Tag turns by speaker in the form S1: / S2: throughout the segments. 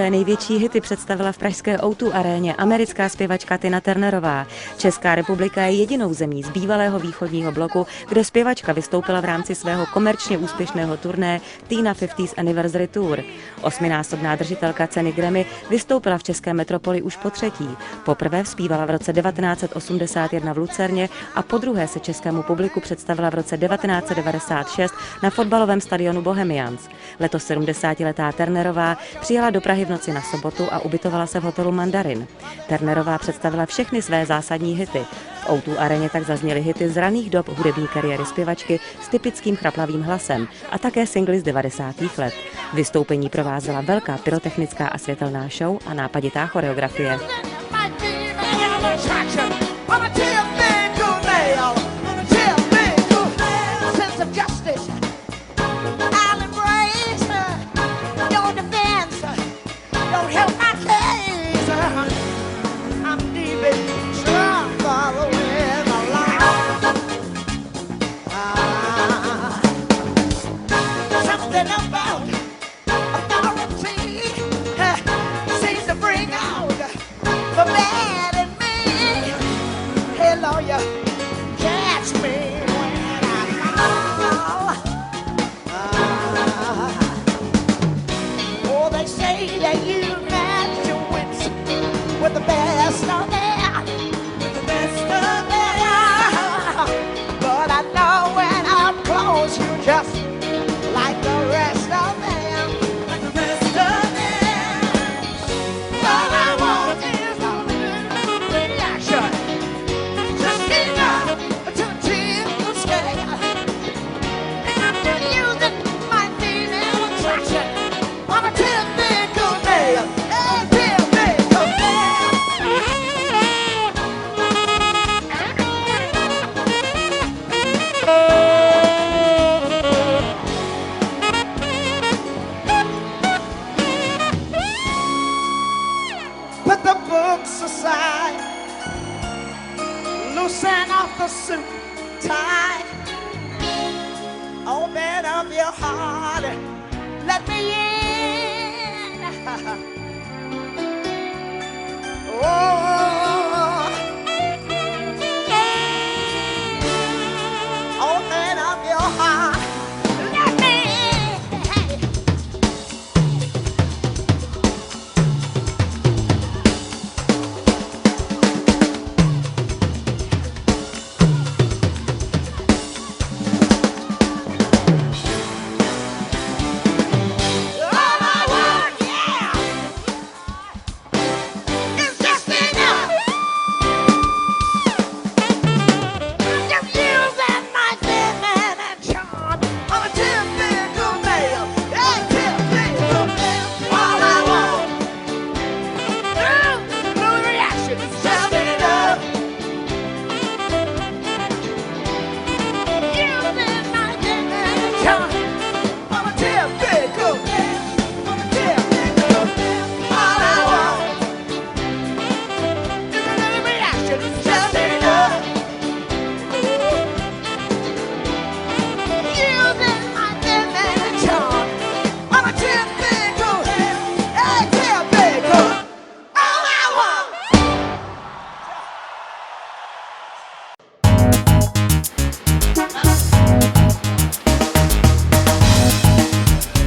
S1: své největší hity představila v pražské O2 aréně americká zpěvačka Tina Turnerová. Česká republika je jedinou zemí z bývalého východního bloku, kde zpěvačka vystoupila v rámci svého komerčně úspěšného turné Tina 50th Anniversary Tour. Osminásobná držitelka ceny Grammy vystoupila v české metropoli už po třetí. Poprvé vzpívala v roce 1981 v Lucerně a podruhé se českému publiku představila v roce 1996 na fotbalovém stadionu Bohemians. Letos 70letá Turnerová přijela do Prahy v noci na sobotu a ubytovala se v hotelu Mandarin. Turnerová představila všechny své zásadní hity. V O2 aréně tak zazněly hity z raných dob hudební kariéry zpěvačky s typickým chraplavým hlasem a také singly z 90. let. Vystoupení provázela velká pyrotechnická a světelná show a nápaditá choreografie.
S2: Aside, loosen off the suit tie, open up your heart, let me in. Oh, open up your heart, let me in.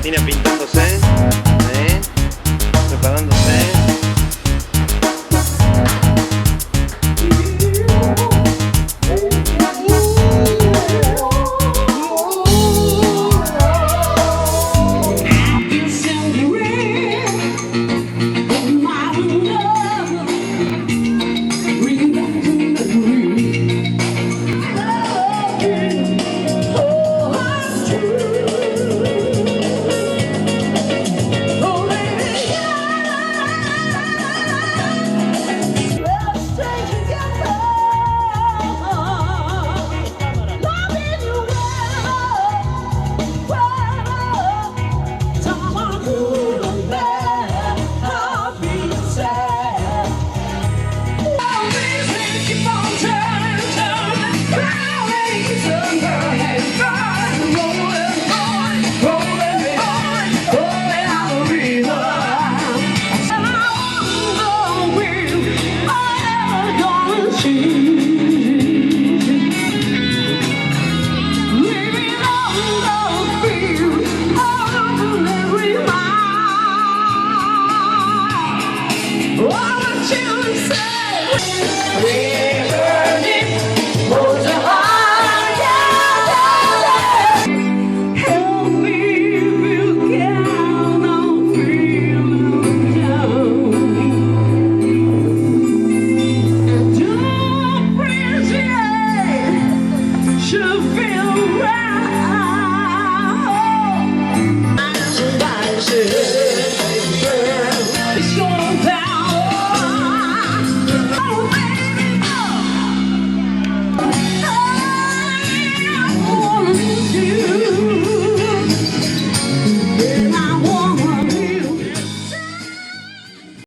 S3: Tina Pinto José.